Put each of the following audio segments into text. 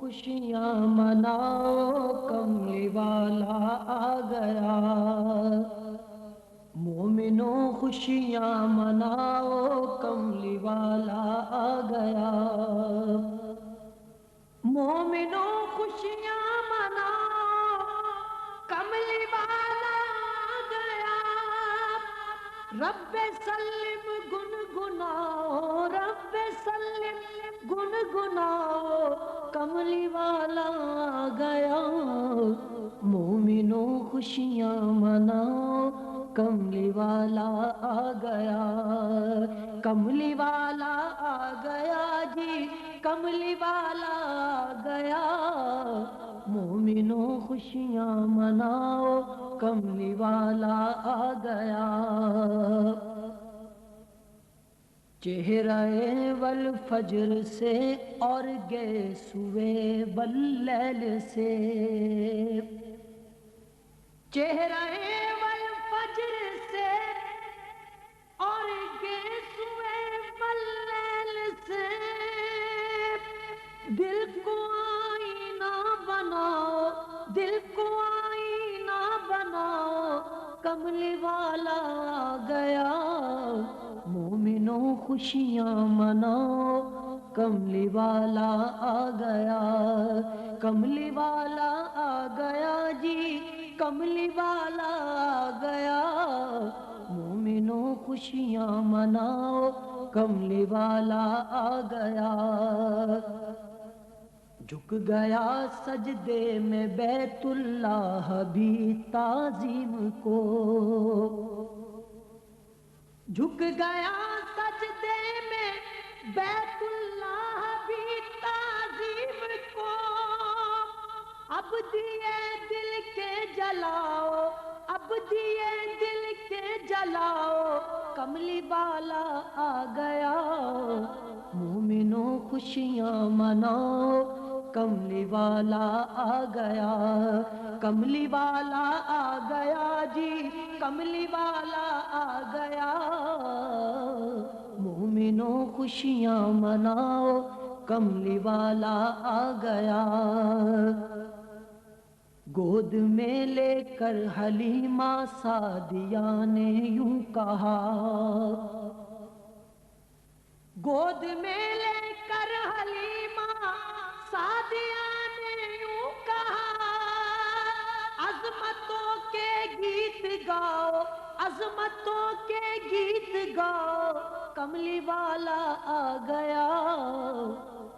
खुशियाँ मनाओ, कमली वाला आ गया। मोमिनों खुशियाँ मनाओ, कमली वाला आ गया। मोमिनों खुशियाँ मनाओ, कमली वाला आ गया। रब्बे सल्लिम गुनगुनाओ, रब्बे सल्लिम गुनगुनाओ, कमली वाला आ गया। मोमिनों खुशियाँ मनाओ, कमली वाला आ गया। कमली वाला आ गया जी, कमली वाला आ गया। मोमिनों खुशियाँ मनाओ, कमली वाला आ गया। चेहरे वल फजर से और गे सुए वल्लैल से। चेहरे वल फजर से और गे सुए वल्लैल से। दिल को आईना बनाओ, दिल को आईना बनाओ, कमली वाला आ गया। मोमिनों खुशियाँ मनाओ, कमली वाला आ गया। कमली वाला आ गया जी, कमली वाला आ गया। मोमिनों खुशियाँ मनाओ, कमली वाला आ गया। झुक गया सजदे में बैतुल्लाह भी ताजीम को। झुक गया सजदे में बैतुल्लाह भी ताजीम को। अब दिए दिल के जलाओ, अब दिए दिल के जलाओ, कमली वाला आ गया। मोमिनों खुशियाँ मनाओ, कमली वाला आ गया। कमली वाला आ गया जी, कमली वाला आ गया। मोमिनों खुशियाँ मनाओ, कमली वाला आ गया। गोद में लेकर हलीमा सादिया ने यूं कहा। गोद में लेकर हलीमा सादिया ने यूं कहा। अजमतों के गीत गाओ, अजमतों के गीत गाओ, कमली वाला आ गया।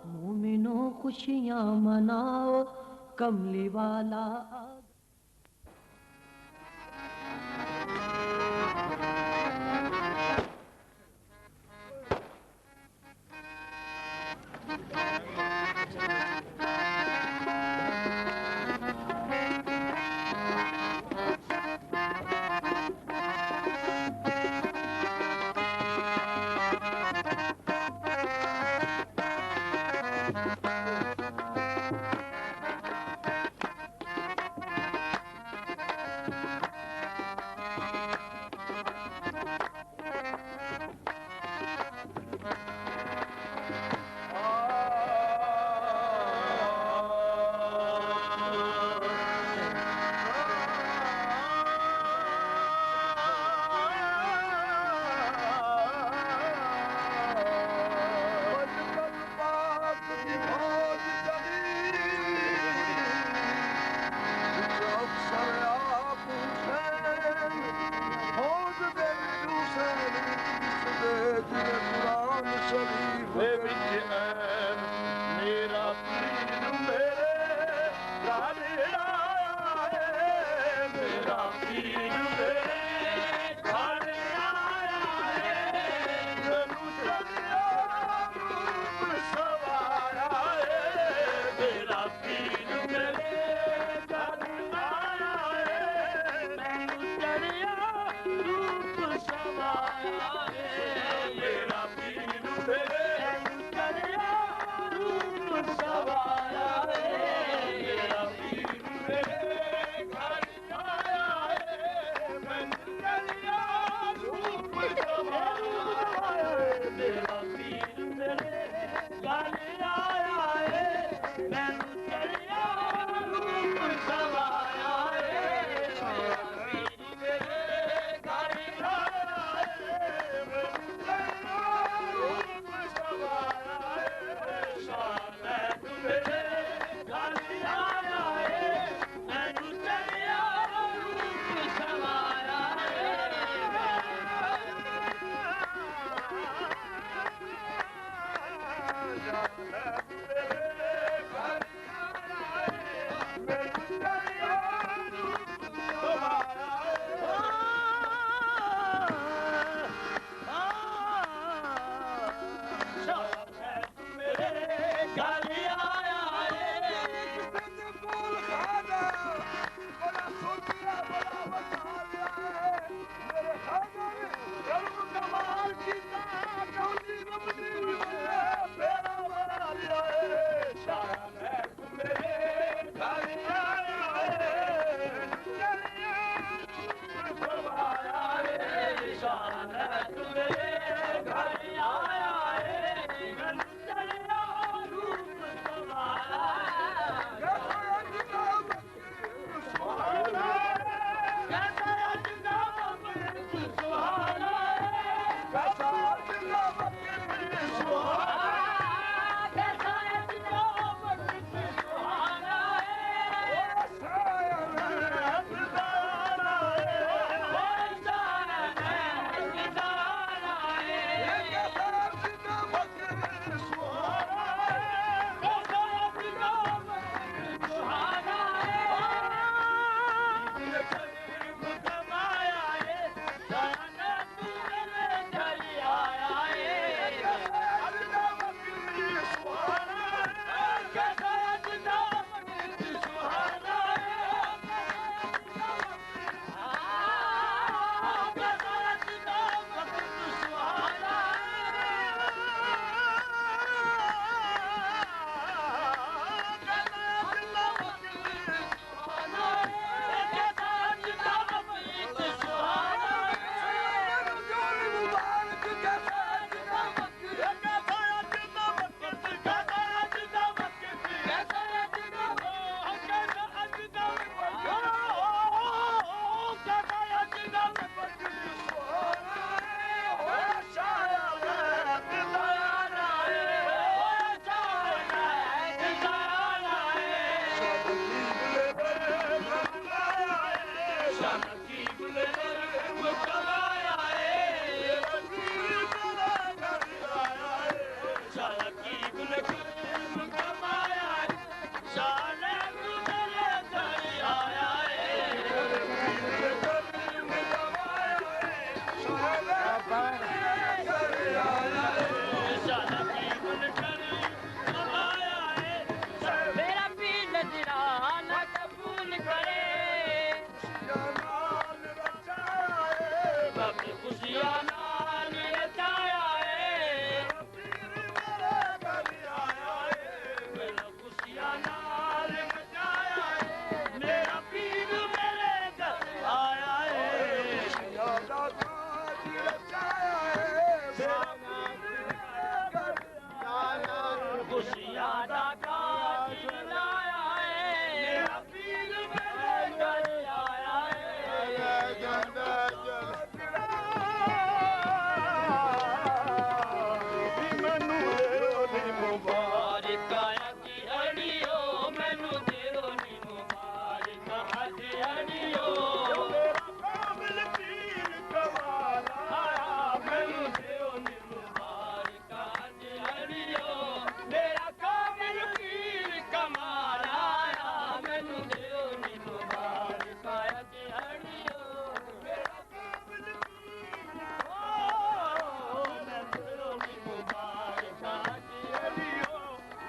मोमिनों खुशियाँ मनाओ, कमली वाला आ गया।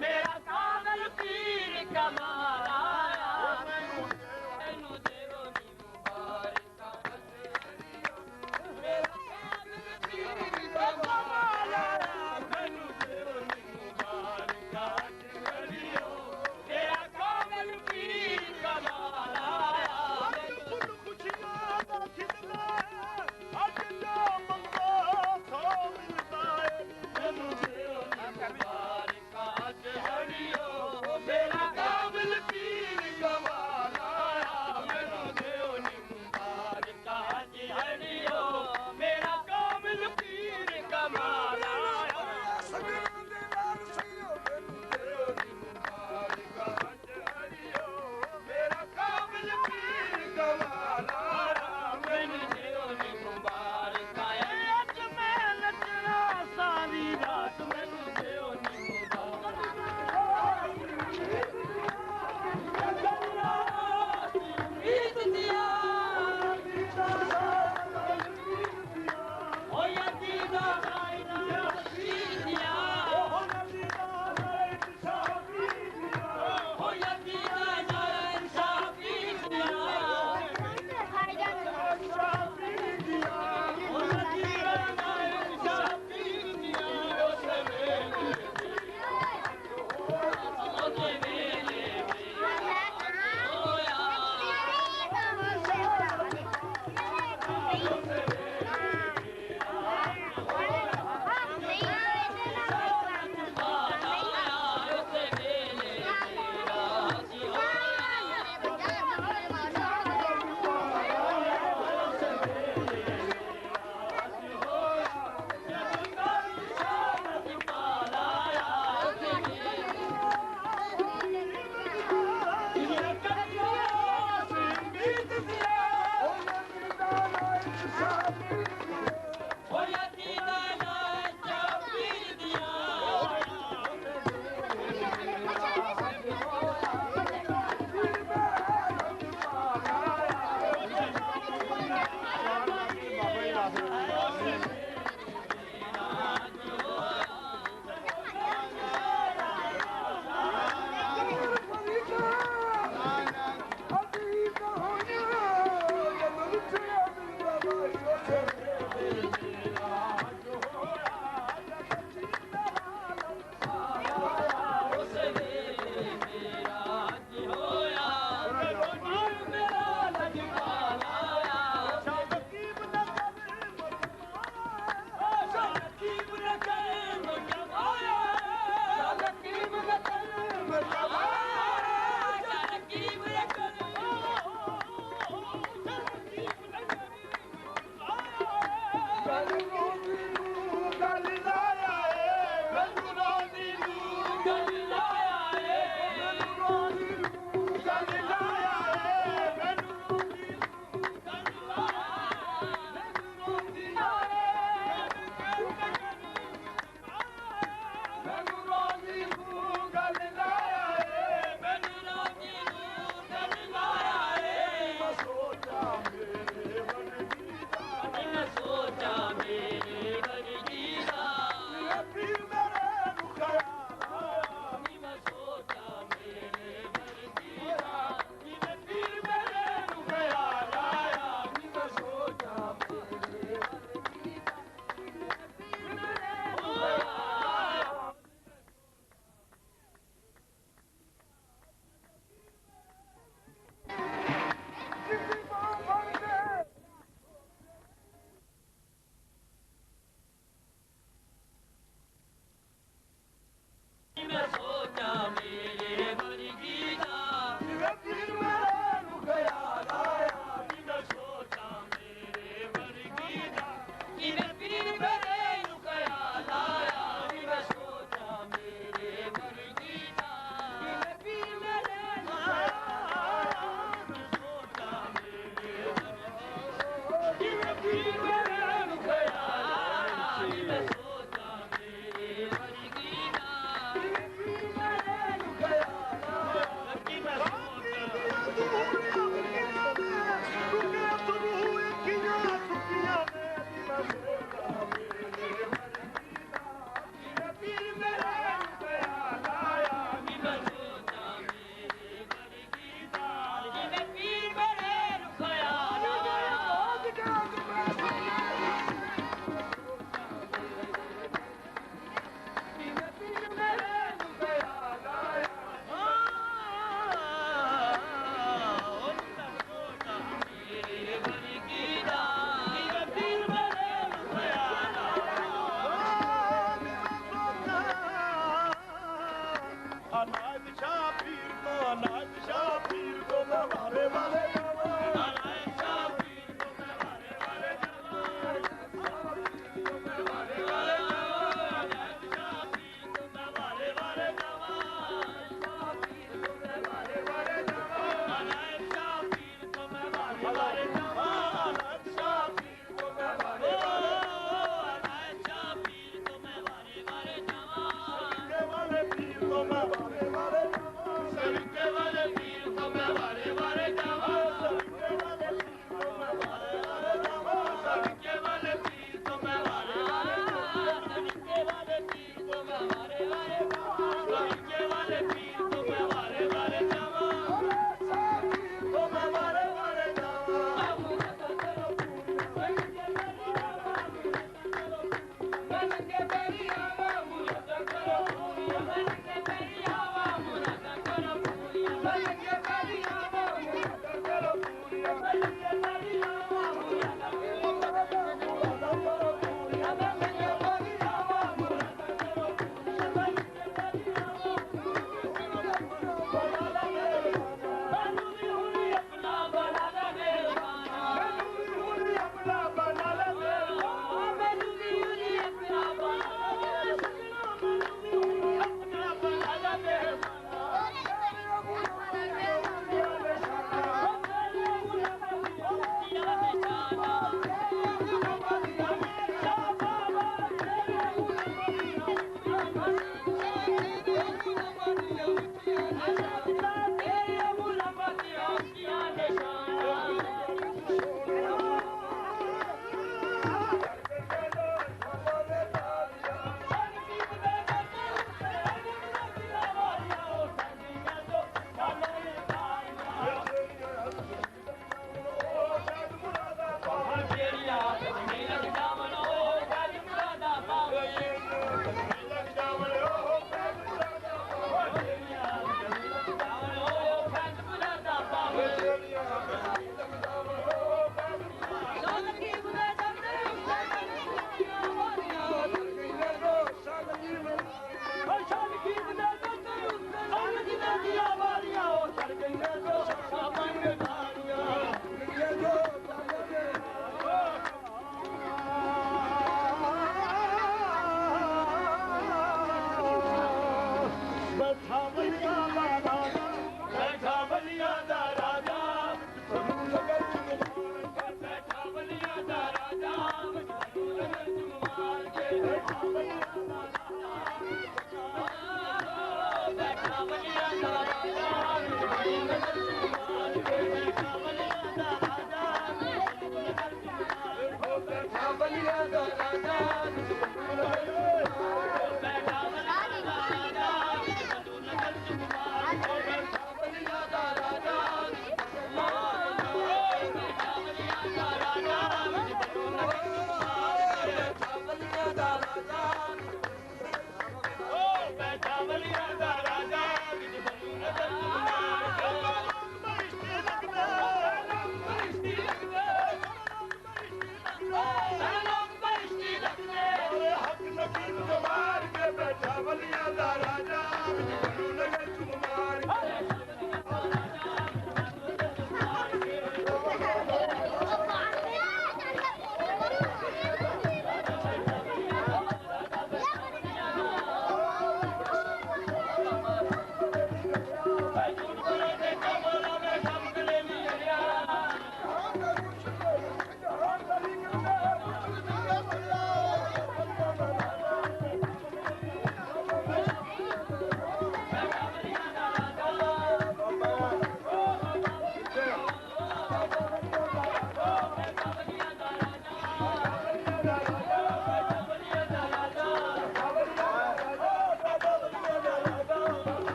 मेरा कागल पीर कमाल आया मैनू देव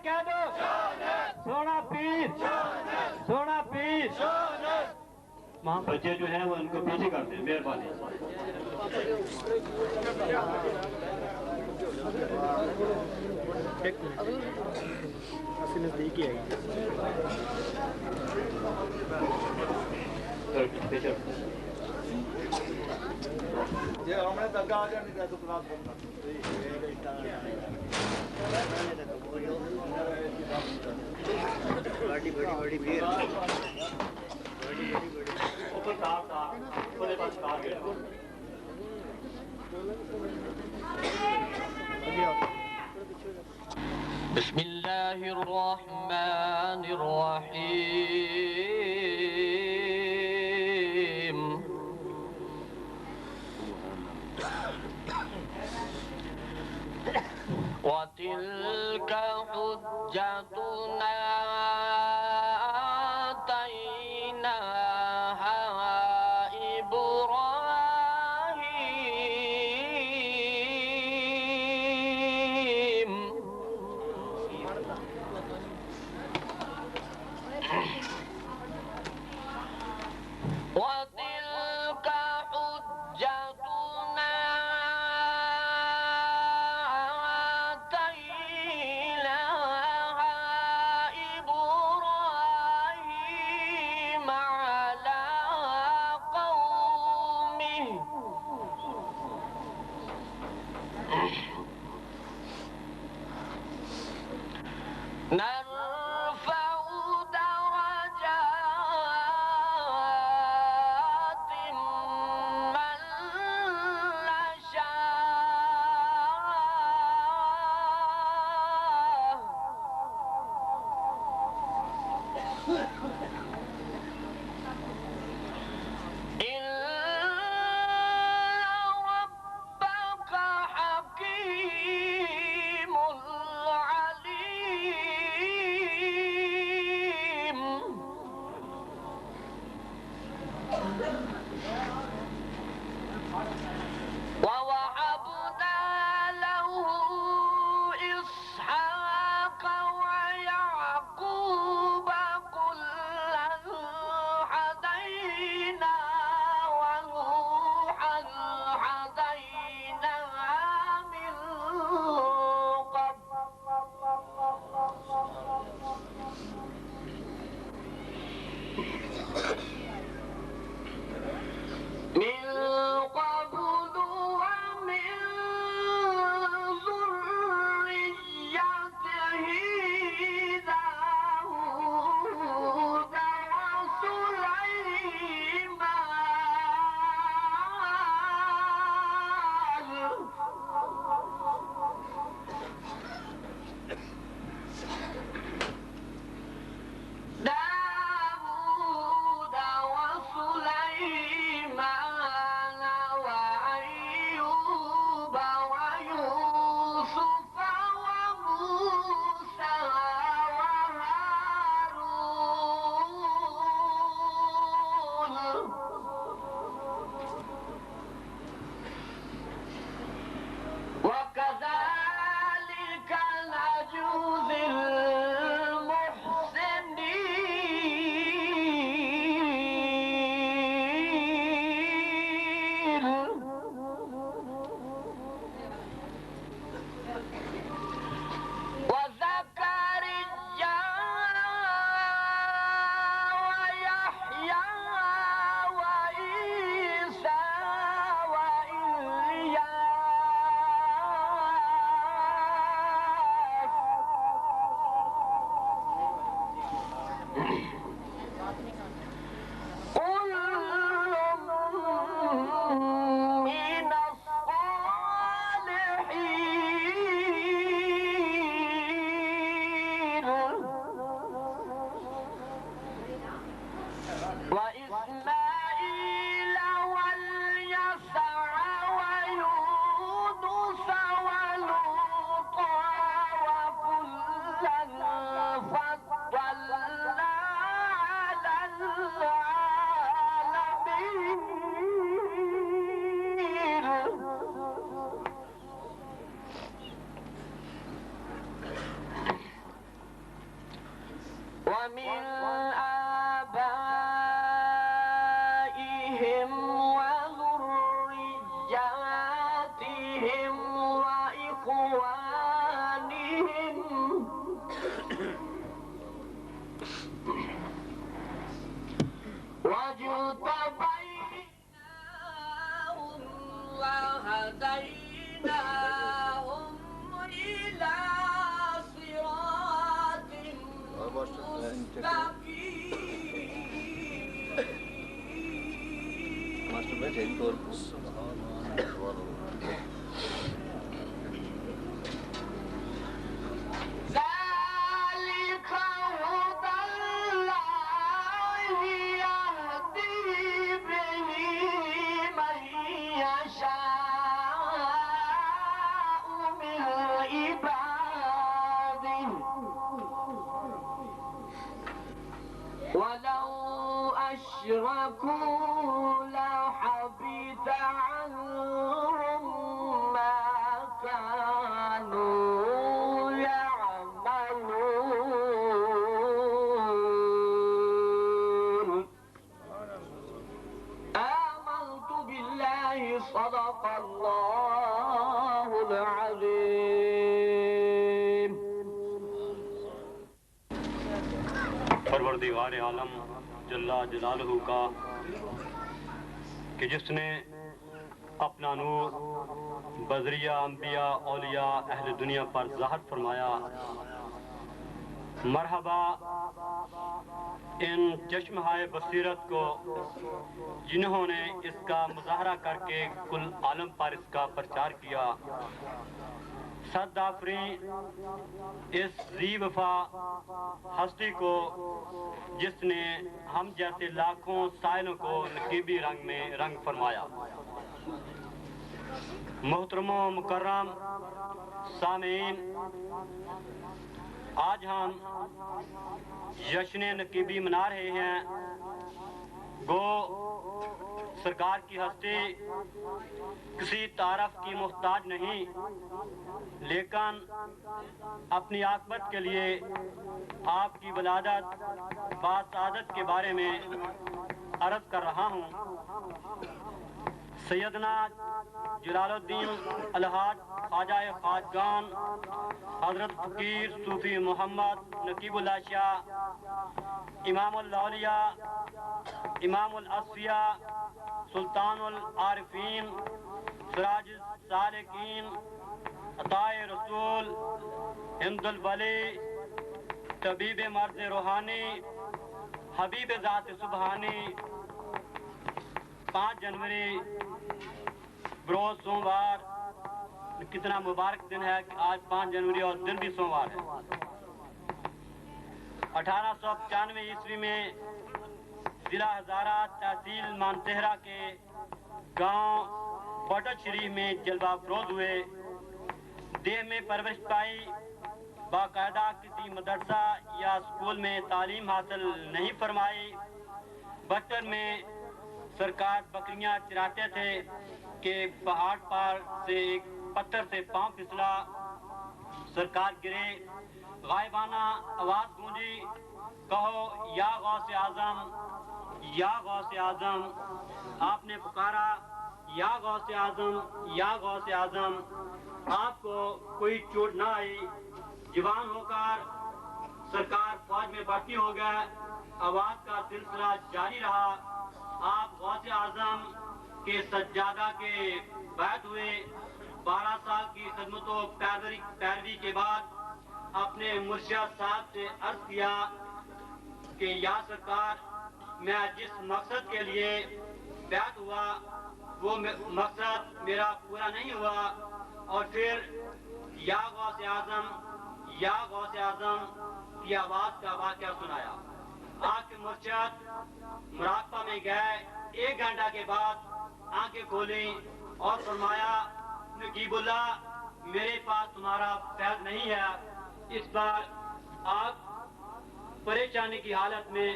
कह दो सोना पीर, सोना पीर। मां बच्चे जो हैं वो उनको पीछे कर दें, मेहरबानी। नजदीक ही आएगी। ये हमने दगा आ जाने का तो क्लास बंद बड़ी बड़ी बड़ी भीड़ बड़ी बड़ी बड़ी ऊपर कार ऊपर पास कार गया। बिस्मिल्लाहिर्रहमानिर्रहीम। वतिल्का हुज्जतुना आतैनाहा इब्राहीम। وتلك حجتنا آتيناها وهديناهم إلى صراط ذلك هدى الله يهدي به من يشاء من عباده ولو أشركوا لحبط عنهم ما كانوا يعملون آمنت بالله صدق الله العظيم परवरदिगार आलम जल्ला जलालहू का कि जिसने अपना नूर बजरिया अंबिया औलिया अहले दुनिया पर ज़ाहिर फरमाया। मरहबा इन चश्महाए बसीरत को जिन्होंने इसका मुजाहरा करके कुल आलम पर इसका प्रचार किया। सदाफरी इस ज़ी वफा हस्ती को जिसने हम जैसे लाखों साइलों को नकीबी रंग में रंग फरमाया। मोहतरमो मुकर्रम सामीन, आज हम जश्न नकीबी मना रहे हैं। गो सरकार की हस्ती किसी तारफ की मोहताज नहीं, लेकिन अपनी आकबत के लिए आपकी वलादत बासादत के बारे में अर्ज कर रहा हूँ। सैयदना जलालुद्दीन अलहाज ख्वाजा खाजगान हजरत फकीर सूफी मोहम्मद नकीबुल्लाह शाह इमामुल औलिया इमामुल असफिया सुल्तानुल आरिफीन सिराज सालिकीन अताए रसूल हिंदुल वली तबीब मर्द रूहानी हबीब ज़ात सुबहानी 5 जनवरी बरोज सोमवार। कितना मुबारक दिन है कि आज 5 जनवरी और दिन भी सोमवार है। 1895 ईस्वी में जिला हजारा तहसील मानतेहरा के गांव बटल शरीफ में जलवा अफरोज हुए। देह में परवरिश पाई, बाकायदा किसी मदरसा या स्कूल में तालीम हासिल नहीं फरमाई। बचपन में सरकार बकरियां चराते थे कि पहाड़ पर से एक पत्थर से पांव फिसला, सरकार गिरे। गायबाना आवाज गूंजी, कहो या गौसे आजम, या गौसे आजम। आपने पुकारा या गौसे आजम, या गौसे आजम। आपको कोई चोट ना आई। जवान होकर सरकार फौज में भर्ती हो गए। आवाज का सिलसिला जारी रहा। आप गौसे आजम के सज्जादा के बैत हुए। 12 साल की खिदमतों पैरवी के बाद अपने मुर्शिद साहब से अर्ज किया कि या सरकार, मैं जिस मकसद के लिए बैत हुआ वो मकसद मेरा पूरा नहीं हुआ। और फिर या गौसे आजम, या गौसे आजम की आवाज का वाक़या सुनाया। आपके मुर्शिद मुराकबा में गए। 1 घंटा के बाद आंखें खोली और फरमाया, नकीबुल्लाह, मेरे पास तुम्हारा फैज़ नहीं है। इस बार आप परेशानी की हालत में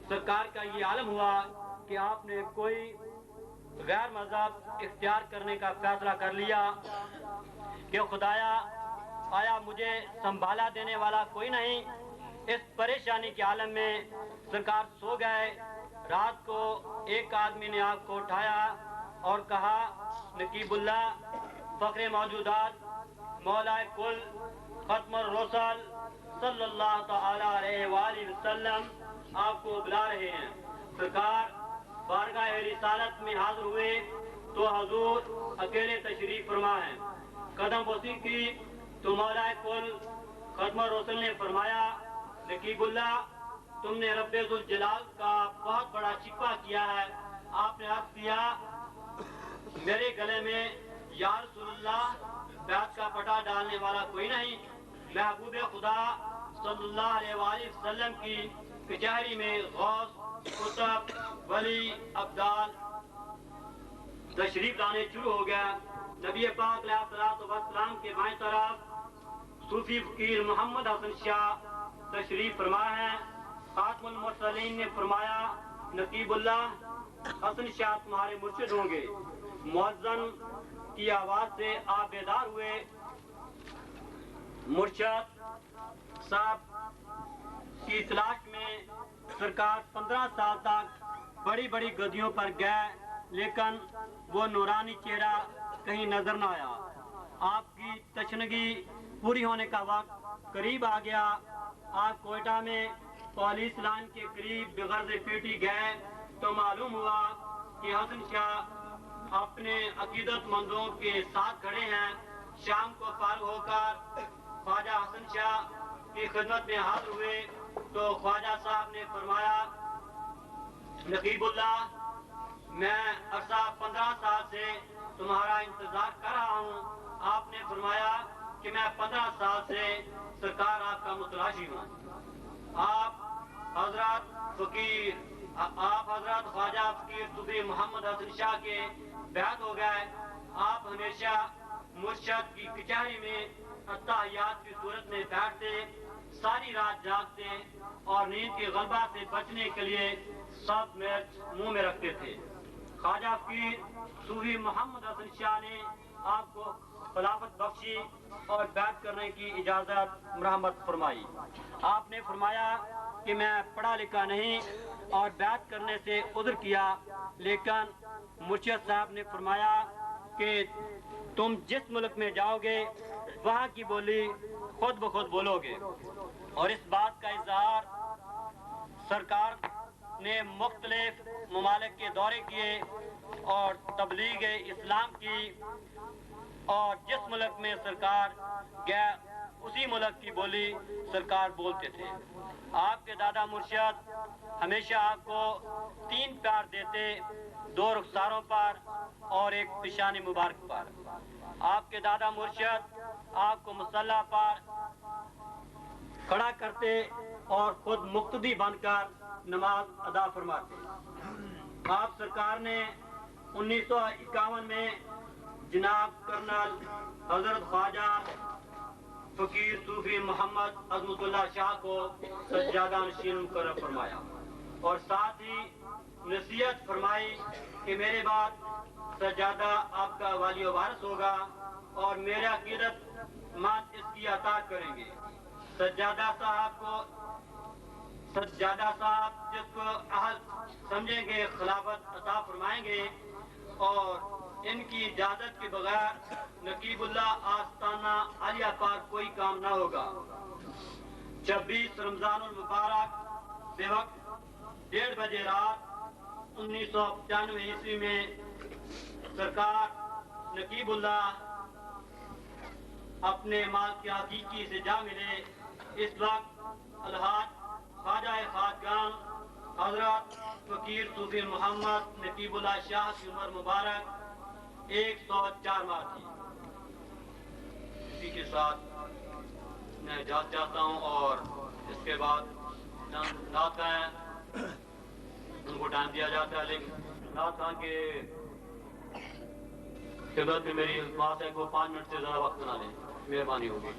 सरकार का ये आलम हुआ कि आपने कोई गैर मज़हब इख्तियार करने का फैसला कर लिया कि खुदाया, आया मुझे संभाला देने वाला कोई नहीं। इस परेशानी के आलम में सरकार सो गए। रात को एक आदमी ने आपको उठाया और कहा, नकीबुल्लाह, फखरे मौजूदात मौलाए कुल खत्मुर रसूल सल्लल्लाहु तआला अलैहि वसल्लम आपको बुला रहे हैं। सरकार बारगाह रिसालत में हाजिर हुए तो हजूर अकेले तशरीफ फरमा है। कदम वसी की तो मौलाए कुल खत्म रसूल ने फरमाया, नकीबुल्लाह तुमने रब्बे जुल जलाल का बहुत बड़ा शिकवा किया है। आपने अर्ज किया, मेरे गले में या रसूलल्लाह बैत का पटा डालने वाला कोई नहीं। महबूब खुदा सल्लल्लाहु अलैहि वसल्लम की कचहरी में गौस, कुतुब, वली, अब्दाल तशरीफ लाने शुरू हो गया। नबी पाक अलैहिस्सलाम के बाएं तरफ सूफी फकीर मोहम्मद हसन शाह तशरीफ फरमा है। खातमुल मुरसलीन ने फरमाया, नकीबुल्लाह हसन शाह तुम्हारे मुर्शिद होंगे। मुअज्जिन की आवाज से आप बेदार हुए। मुर्शिद साहब की तलाश में सरकार 15 साल तक बड़ी बड़ी गद्दियों पर गए, लेकिन वो नूरानी चेहरा कहीं नजर न आया। आपकी तशनगी पूरी होने का वक्त करीब आ गया। आप कोयटा में पुलिस लाइन के करीब बेगर्ज पेटी गए तो मालूम हुआ कि हसन शाह अपने अकीदतमंदों के साथ खड़े हैं। शाम को फारूक होकर ख्वाजा हसन शाह की खिदमत में हाजिर हुए तो ख्वाजा साहब ने फरमाया, नकीबुल्लाह मैं अरसा 15 साल से तुम्हारा इंतजार कर रहा हूँ। आपने फरमाया कि मैं 15 साल से सरकार आपका मुतलाशी हूँ। आप हजरत ख्वाजा फकीर सूफी मोहम्मद हसन शाह के बैत हो गए। आप हमेशा मुर्शिद की कचहरी में अत्ताहियात की सूरत में बैठते, सारी रात जागते और नींद के गलबा से बचने के लिए सब मिर्च मुंह में रखते थे। ख्वाजा फकीर सूफी मोहम्मद हसन शाह ने आपको खिलाफत बख्शी और बैत करने की इजाजत मरहमत फरमाई। आपने फरमाया कि मैं पढ़ा लिखा नहीं और बैत करने से उज़्र किया, लेकिन मुर्शिद साहब ने फरमाया कि तुम जिस मुल्क में जाओगे वहाँ की बोली खुद ब खुद बोलोगे। और इस बात का इजहार सरकार ने मुख्तलिफ ममालिक के दौरे किए और तबलीग इस्लाम की, और जिस मुल्क में सरकार गया उसी मुल्क की बोली सरकार बोलते थे। आपके दादा मुर्शिद हमेशा आपको 3 प्यार देते, 2 रुखसारों पर और एक पेशानी मुबारक पर। आपके दादा मुर्शिद आपको मुसल्ला पर खड़ा करते और खुद मुक्तदी बनकर नमाज अदा फरमाते। आप सरकार ने 1951 में जनाब कर्नल हजरत ख्वाजा फकीर सूफी मोहम्मद अजमतुल्लाह शाह को सज्जादा नशीन मुकर्रर फरमाया और साथ ही नसीहत फरमाई कि मेरे बाद सज्जादा आपका वाली वारिस होगा और मेरे अकीदत मत इसकी अता करेंगे। सज्जादा साहब जिसको अहल समझेंगे खिलाफत अता फरमाएंगे और इनकी इजाजत के बगैर नकीबुल्लाह आस्ताना आलिया पर कोई काम ना होगा। 26 रमजानुल मुबारक बेवक्त 1:30 बजे रात 1995 ईस्वी में सरकार नकीबुल्लाह अपने माल के हकीकी से जा मिले। इस वक्त अलहाज ख्वाजा खातगान हजरत फकीर सूफी मोहम्मद नकीबुल्लाह शाह की उम्र मुबारक 104 माह थी। इसी के साथ मैं इजाज़त चाहता हूँ और इसके बाद नात हैं उनको टाइम दिया जाता है, लेकिन नात खां के खिदमत में मेरी बात है को 5 मिनट से ज्यादा वक्त ना लें, मेहरबानी होगी।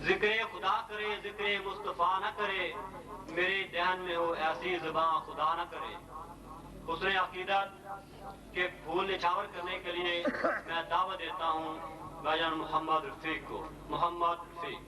जिक्र खुदा करे जिक्र मुस्तफा न करे, मेरे ध्यान में हो ऐसी ज़ुबान खुदा न करे। हुस्न अकीदत के फूल निछावर करने के लिए मैं दावत देता हूँ भाईजान मोहम्मद रफीक को। मोहम्मद रफीक।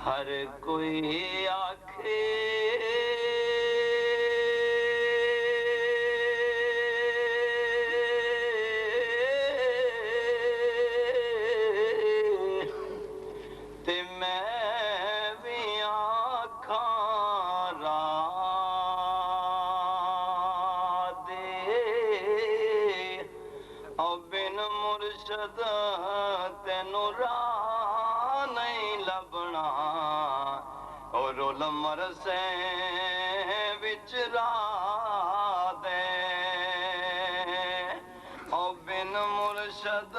हर कोई आखे ते मैं भी आखां राह दे औ बिन मुर्शद तेनू राह नहीं लभना और रोल मरसे विच राह दे औ बिन मुर्शद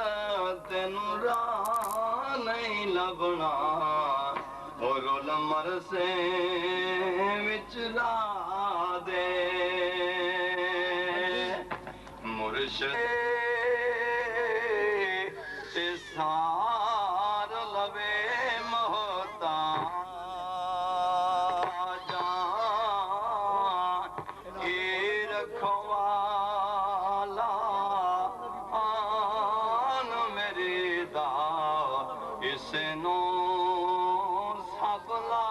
तेनू राह नहीं लभना और रोल मरसे विच राह दे मुर्शद ते सार लवे मोहताजा ए रखवाला आन मेरे दा इसनू सबला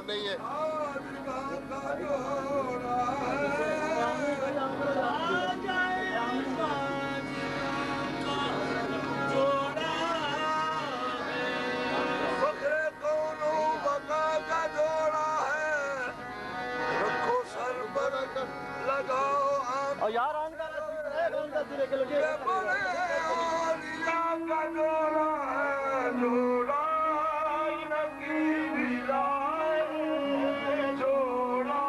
नहीं है और यार जोड़ा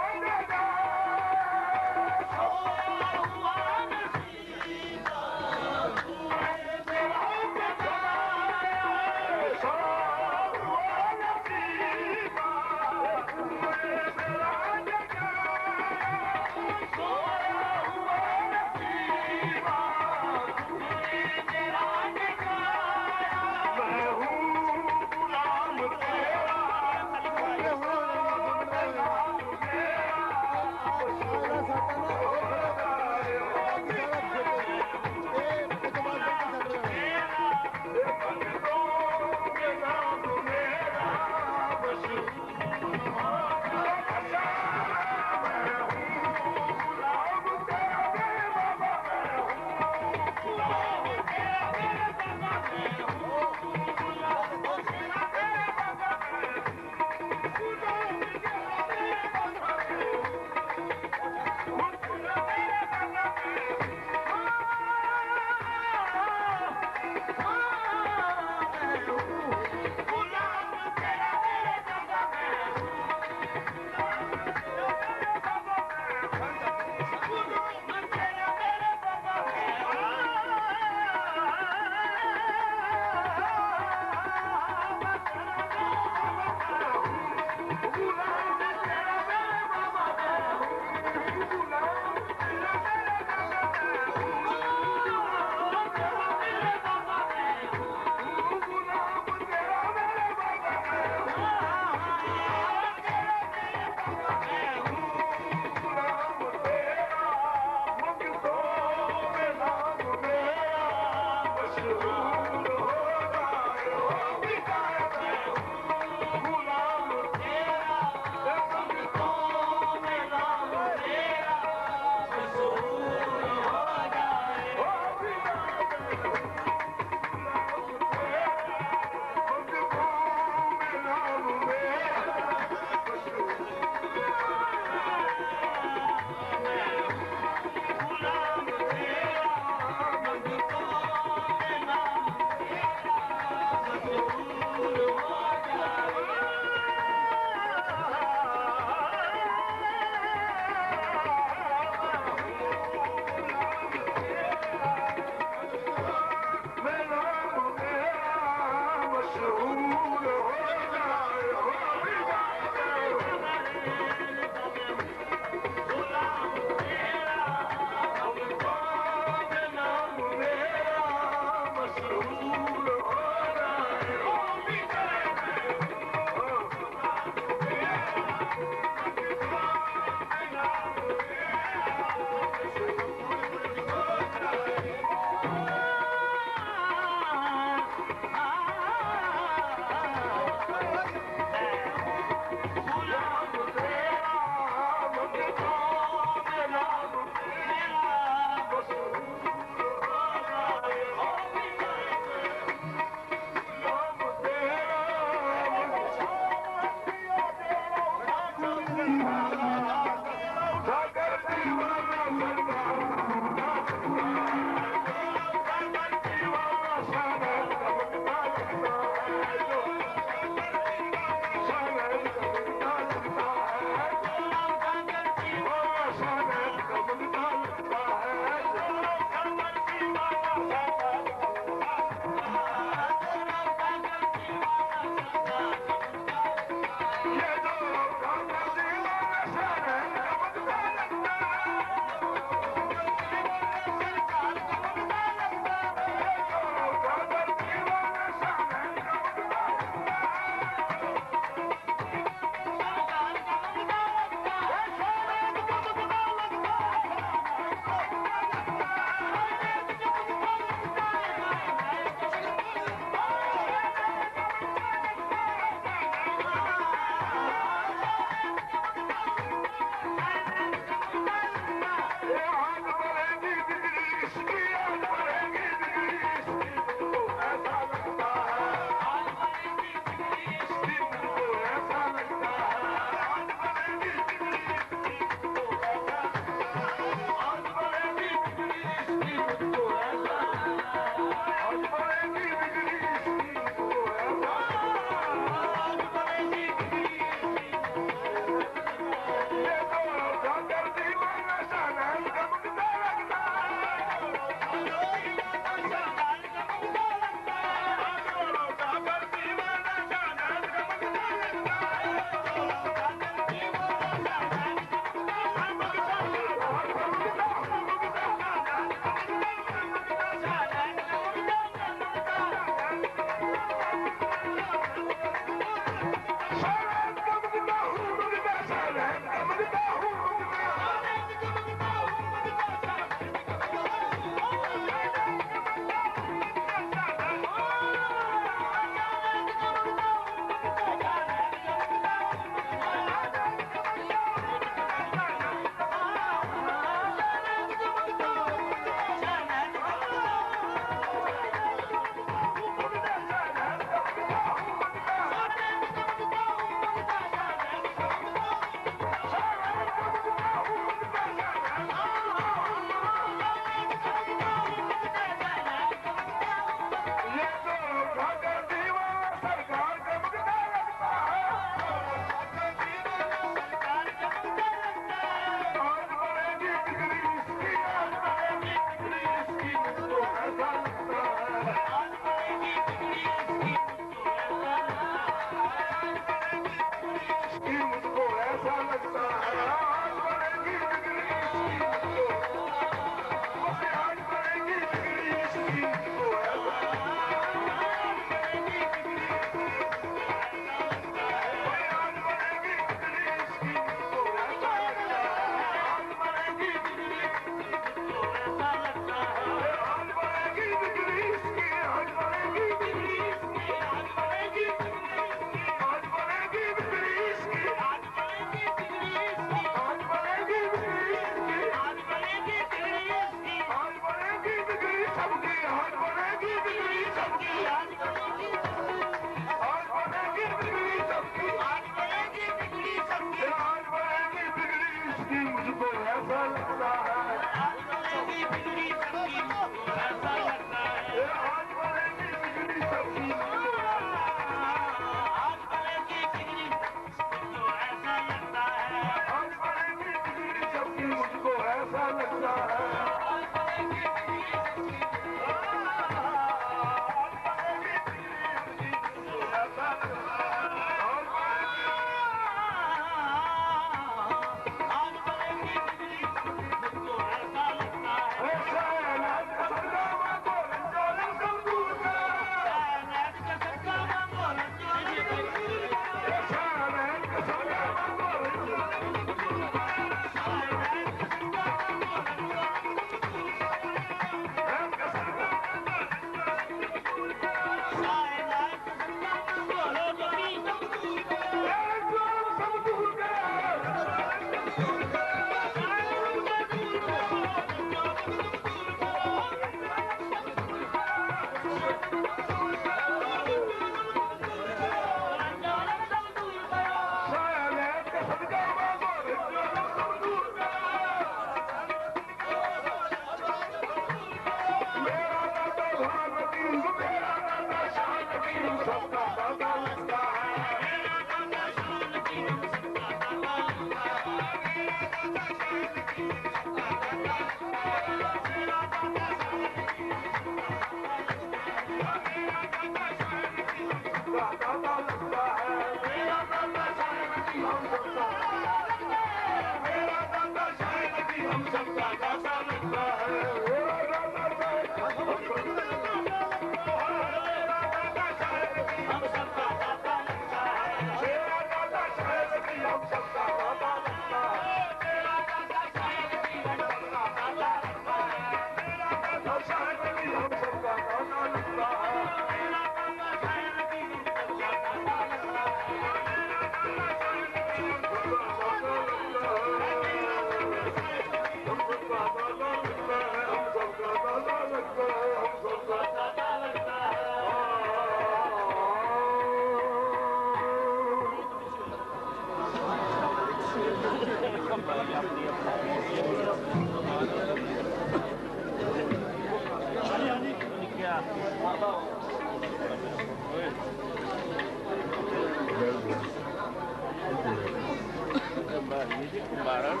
Barang